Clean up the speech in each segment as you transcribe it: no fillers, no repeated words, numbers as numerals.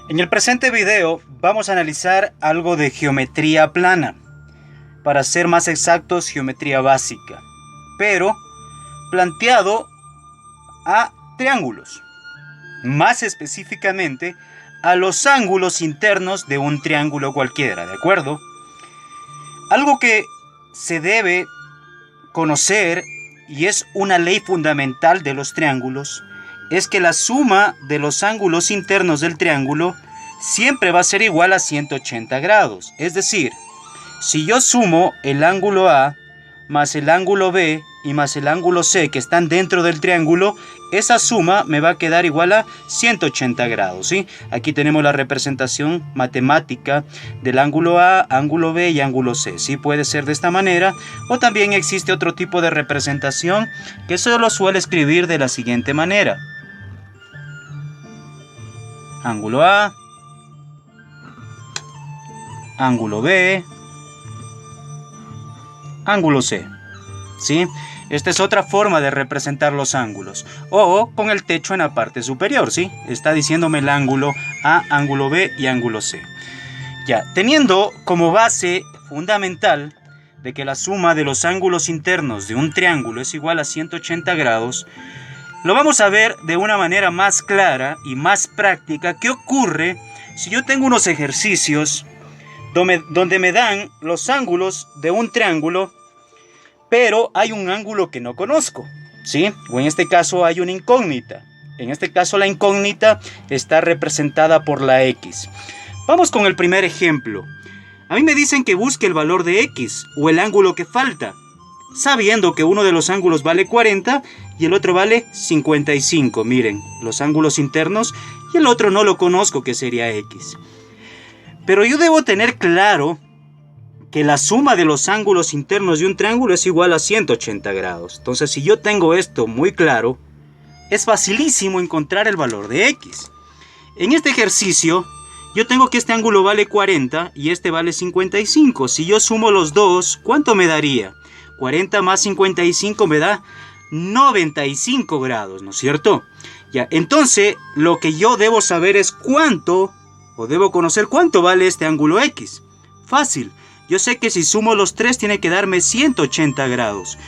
En el presente video vamos a analizar algo de geometría plana, para ser más exactos geometría básica, pero planteado a triángulos, más específicamente a los ángulos internos de un triángulo cualquiera, ¿de acuerdo? Algo que se debe conocer y es una ley fundamental de los triángulos es que la suma de los ángulos internos del triángulo siempre va a ser igual a 180 grados. Es decir, si yo sumo el ángulo A más el ángulo B y más el ángulo C que están dentro del triángulo, esa suma me va a quedar igual a 180 grados, ¿sí? Aquí tenemos la representación matemática del ángulo A, ángulo B y ángulo C, ¿sí? Puede ser de esta manera, o también existe otro tipo de representación que solo suele escribir de la siguiente manera. Ángulo A, ángulo B, ángulo C, ¿sí? Esta es otra forma de representar los ángulos. O con el techo en la parte superior, ¿sí? Está diciéndome el ángulo A, ángulo B y ángulo C. Ya, teniendo como base fundamental de que la suma de los ángulos internos de un triángulo es igual a 180 grados, lo vamos a ver de una manera más clara y más práctica. ¿Qué ocurre si yo tengo unos ejercicios donde me dan los ángulos de un triángulo, pero hay un ángulo que no conozco, ¿sí? O en este caso hay una incógnita. En este caso la incógnita está representada por la X. Vamos con el primer ejemplo. A mí me dicen que busque el valor de X o el ángulo que falta, sabiendo que uno de los ángulos vale 40 y el otro vale 55. Miren, los ángulos internos, y el otro no lo conozco, que sería X. Pero yo debo tener claro que la suma de los ángulos internos de un triángulo es igual a 180 grados. Entonces, si yo tengo esto muy claro, es facilísimo encontrar el valor de X. En este ejercicio, yo tengo que este ángulo vale 40 y este vale 55. Si yo sumo los dos, ¿cuánto me daría? 40 más 55 me da 95 grados, ¿no es cierto? Ya, entonces, lo que yo debo saber es cuánto, o debo conocer cuánto vale este ángulo X. Fácil. Yo sé que si sumo los tres tiene que darme 180 grados.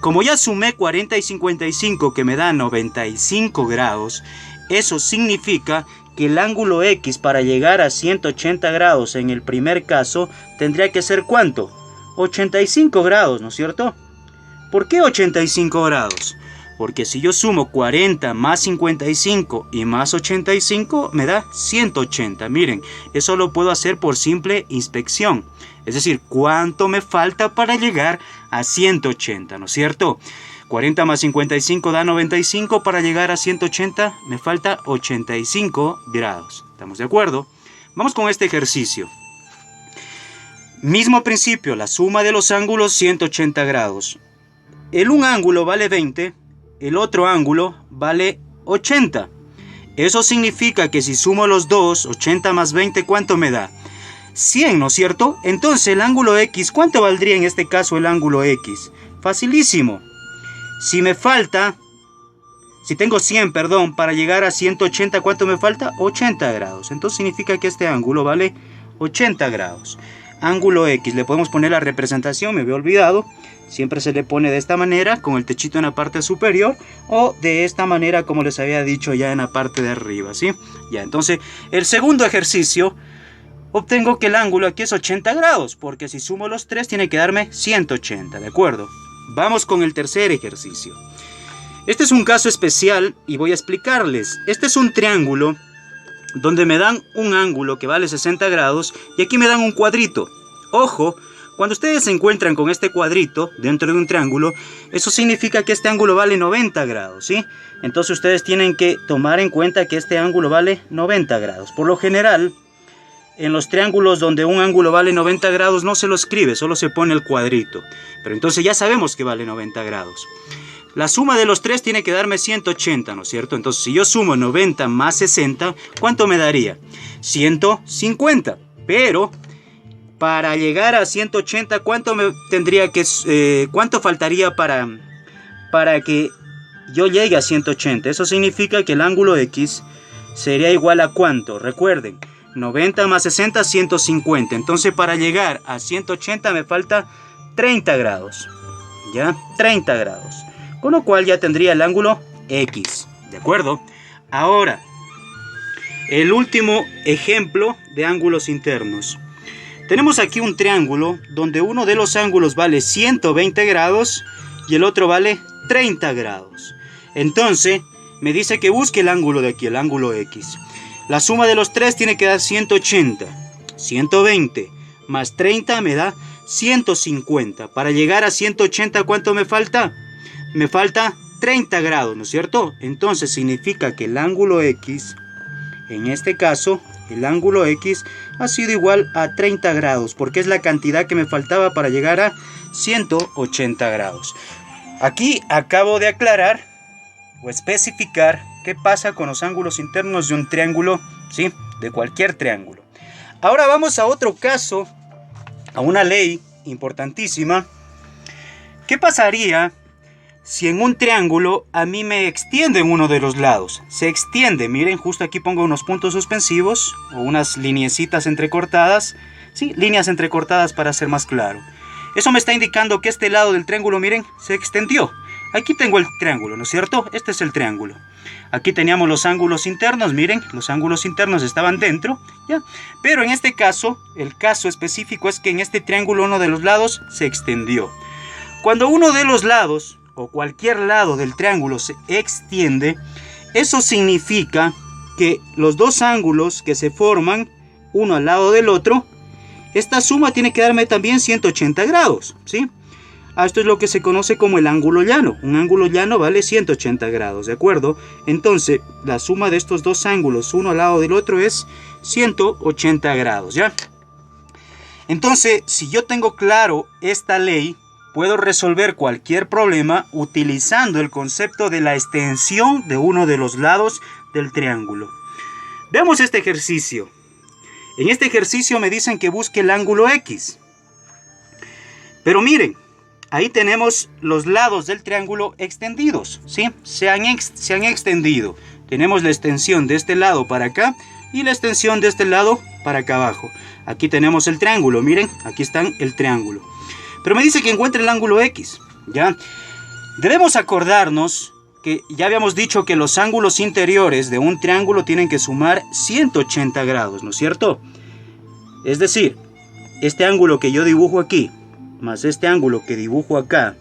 Como ya sumé 40 y 55 que me da 95 grados, eso significa que el ángulo X para llegar a 180 grados en el primer caso tendría que ser ¿cuánto? 85 grados, ¿no es cierto? ¿Por qué 85 grados? Porque si yo sumo 40 más 55 y más 85 me da 180. Miren, eso lo puedo hacer por simple inspección. Es decir, ¿cuánto me falta para llegar a 180? ¿No es cierto? 40 más 55 da 95. Para llegar a 180 me falta 85 grados. ¿Estamos de acuerdo? Vamos con este ejercicio. Mismo principio, la suma de los ángulos 180 grados. Un ángulo vale 20, el otro ángulo vale 80. Eso significa que si sumo los dos, 80 más 20, ¿cuánto me da? 100, ¿no es cierto? Entonces el ángulo X, ¿cuánto valdría en este caso el ángulo X? Facilísimo. Si tengo 100, perdón, para llegar a 180, ¿cuánto me falta? 80 grados. Entonces significa que este ángulo vale 80 grados. Ángulo X, le podemos poner la representación, me había olvidado. Siempre se le pone de esta manera, con el techito en la parte superior, o de esta manera, como les había dicho, ya en la parte de arriba, ¿sí? Ya, entonces, el segundo ejercicio, obtengo que el ángulo aquí es 80 grados, porque si sumo los tres tiene que darme 180, ¿de acuerdo? Vamos con el tercer ejercicio. Este es un caso especial y voy a explicarles. Este es un triángulo donde me dan un ángulo que vale 60 grados y aquí me dan un cuadrito. Ojo, cuando ustedes se encuentran con este cuadrito dentro de un triángulo, eso significa que este ángulo vale 90 grados, ¿sí? Entonces ustedes tienen que tomar en cuenta que este ángulo vale 90 grados. Por lo general, en los triángulos donde un ángulo vale 90 grados no se lo escribe, solo se pone el cuadrito. Pero entonces ya sabemos que vale 90 grados. La suma de los tres tiene que darme 180, ¿no es cierto? Entonces si yo sumo 90 más 60, ¿cuánto me daría? 150. Pero para llegar a 180, ¿cuánto faltaría para que yo llegue a 180? Eso significa que el ángulo X sería igual a ¿cuánto? Recuerden, 90 más 60, 150. Entonces para llegar a 180 me falta 30 grados. ¿Ya? 30 grados. Con lo cual ya tendría el ángulo X. ¿De acuerdo? Ahora, el último ejemplo de ángulos internos. Tenemos aquí un triángulo donde uno de los ángulos vale 120 grados y el otro vale 30 grados. Entonces, me dice que busque el ángulo de aquí, el ángulo X. La suma de los tres tiene que dar 180. 120 más 30 me da 150. Para llegar a 180, ¿cuánto me falta? Me falta 30 grados, ¿no es cierto? Entonces significa que el ángulo X, en este caso, el ángulo X ha sido igual a 30 grados, porque es la cantidad que me faltaba para llegar a 180 grados. Aquí acabo de aclarar o especificar qué pasa con los ángulos internos de un triángulo, ¿sí? De cualquier triángulo. Ahora vamos a otro caso, a una ley importantísima. ¿Qué pasaría si en un triángulo a mí me extienden uno de los lados? Se extiende, miren, justo aquí pongo unos puntos suspensivos o unas lineecitas entrecortadas, ¿sí? Líneas entrecortadas para ser más claro. Eso me está indicando que este lado del triángulo, miren, se extendió. Aquí tengo el triángulo, ¿no es cierto? Este es el triángulo. Aquí teníamos los ángulos internos, miren, los ángulos internos estaban dentro, ¿ya? Pero en este caso, el caso específico es que en este triángulo uno de los lados se extendió. Cuando uno de los lados, o cualquier lado del triángulo se extiende, eso significa que los dos ángulos que se forman, uno al lado del otro, esta suma tiene que darme también 180 grados, ¿sí? Esto es lo que se conoce como el ángulo llano. Un ángulo llano vale 180 grados, ¿de acuerdo? Entonces, la suma de estos dos ángulos, uno al lado del otro, es 180 grados, ¿ya? Entonces, si yo tengo claro esta ley, puedo resolver cualquier problema utilizando el concepto de la extensión de uno de los lados del triángulo. Veamos este ejercicio. En este ejercicio me dicen que busque el ángulo X. Pero miren, ahí tenemos los lados del triángulo extendidos, ¿sí? Se han extendido. Tenemos la extensión de este lado para acá y la extensión de este lado para acá abajo. Aquí tenemos el triángulo, miren, aquí está el triángulo. Pero me dice que encuentre el ángulo X, ¿ya? Debemos acordarnos que ya habíamos dicho que los ángulos interiores de un triángulo tienen que sumar 180 grados, ¿no es cierto? Es decir, este ángulo que yo dibujo aquí, más este ángulo que dibujo acá,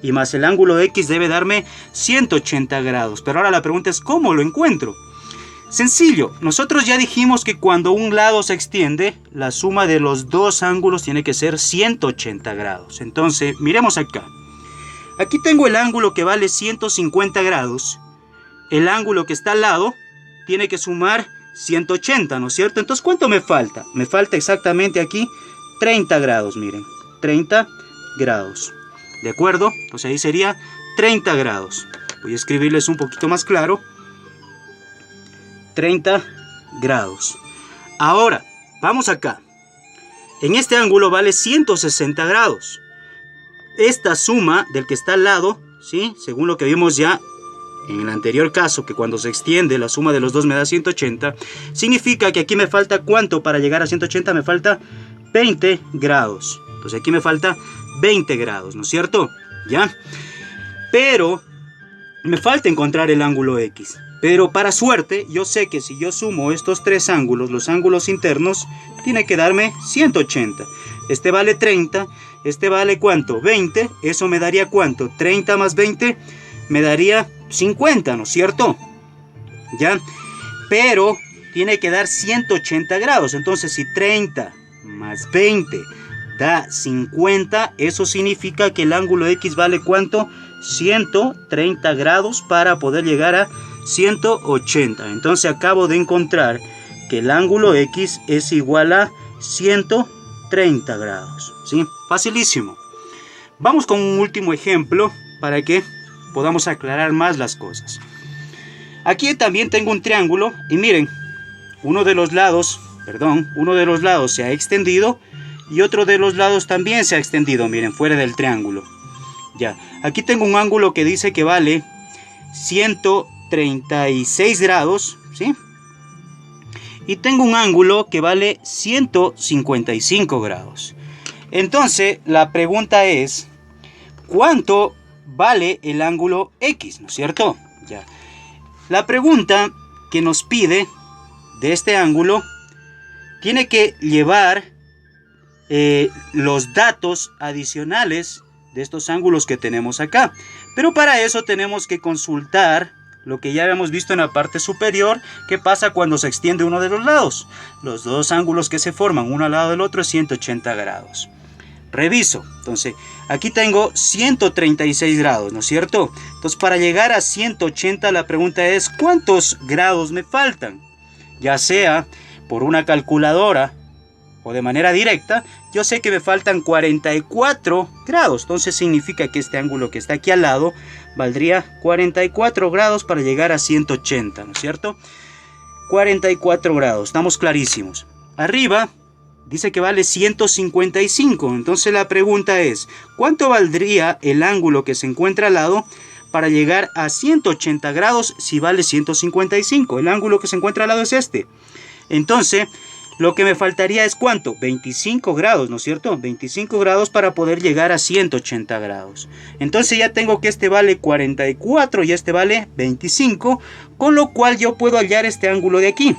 y más el ángulo X debe darme 180 grados. Pero ahora la pregunta es, ¿cómo lo encuentro? Sencillo, nosotros ya dijimos que cuando un lado se extiende, la suma de los dos ángulos tiene que ser 180 grados. Entonces, miremos acá. Aquí tengo el ángulo que vale 150 grados. El ángulo que está al lado tiene que sumar 180, ¿no es cierto? Entonces, ¿cuánto me falta? Me falta exactamente aquí 30 grados, miren. 30 grados. ¿De acuerdo? Pues ahí sería 30 grados. Voy a escribirles un poquito más claro. 30 grados. Ahora, vamos acá. En este ángulo vale 160 grados. Esta suma del que está al lado, ¿sí? Según lo que vimos ya en el anterior caso, que cuando se extiende la suma de los dos me da 180, significa que aquí me falta ¿cuánto para llegar a 180? Me falta 20 grados. Entonces aquí me falta 20 grados, ¿no es cierto? ¿Ya? Pero me falta encontrar el ángulo X. Pero para suerte, yo sé que si yo sumo estos tres ángulos, los ángulos internos, tiene que darme 180. Este vale 30, este vale ¿cuánto? 20, eso me daría ¿cuánto? 30 más 20 me daría 50, ¿no es cierto? ¿Ya? Pero tiene que dar 180 grados, entonces si 30 más 20 da 50, eso significa que el ángulo X vale ¿cuánto? 130 grados para poder llegar a 180. Entonces acabo de encontrar que el ángulo X es igual a 130 grados, ¿sí? Facilísimo. Vamos con un último ejemplo para que podamos aclarar más las cosas. Aquí también tengo un triángulo y miren, uno de los lados se ha extendido y otro de los lados también se ha extendido, miren, fuera del triángulo. Ya, aquí tengo un ángulo que dice que vale 136 grados, ¿sí? y tengo un ángulo que vale 155 grados. Entonces la pregunta es, ¿cuánto vale el ángulo X? ¿No es cierto? Ya. La pregunta que nos pide de este ángulo tiene que llevar los datos adicionales de estos ángulos que tenemos acá. Pero para eso tenemos que consultar lo que ya habíamos visto en la parte superior, que pasa cuando se extiende uno de los lados. Los dos ángulos que se forman uno al lado del otro es 180 grados. Reviso. Entonces, aquí tengo 136 grados, ¿no es cierto? Entonces, para llegar a 180, la pregunta es, ¿cuántos grados me faltan? Ya sea por una calculadora o de manera directa, yo sé que me faltan 44 grados. Entonces, significa que este ángulo que está aquí al lado valdría 44 grados para llegar a 180, ¿no es cierto? 44 grados, estamos clarísimos. Arriba dice que vale 155, entonces la pregunta es, ¿cuánto valdría el ángulo que se encuentra al lado para llegar a 180 grados si vale 155? El ángulo que se encuentra al lado es este. Entonces, lo que me faltaría es ¿cuánto? 25 grados, ¿no es cierto? 25 grados para poder llegar a 180 grados. Entonces ya tengo que este vale 44 y este vale 25, con lo cual yo puedo hallar este ángulo de aquí.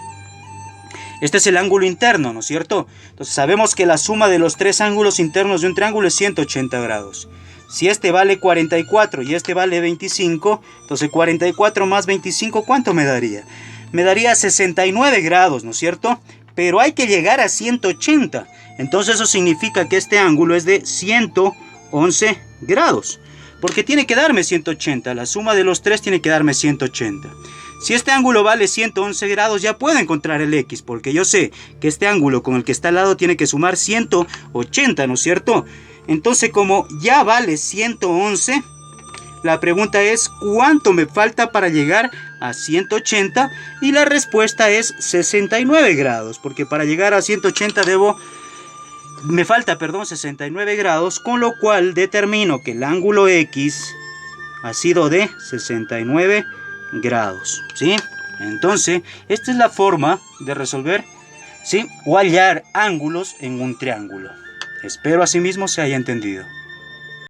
Este es el ángulo interno, ¿no es cierto? Entonces sabemos que la suma de los tres ángulos internos de un triángulo es 180 grados. Si este vale 44 y este vale 25, entonces 44 más 25, ¿cuánto me daría? Me daría 69 grados, ¿no es cierto? Pero hay que llegar a 180. Entonces eso significa que este ángulo es de 111 grados. Porque tiene que darme 180. La suma de los tres tiene que darme 180. Si este ángulo vale 111 grados, ya puedo encontrar el X, porque yo sé que este ángulo con el que está al lado tiene que sumar 180, ¿no es cierto? Entonces, como ya vale 111, la pregunta es ¿cuánto me falta para llegar a 180? Y la respuesta es 69 grados, porque para llegar a 180 me falta 69 grados, con lo cual determino que el ángulo X ha sido de 69 grados, ¿sí? Entonces, esta es la forma de resolver, ¿sí? O hallar ángulos en un triángulo. Espero asimismo se haya entendido.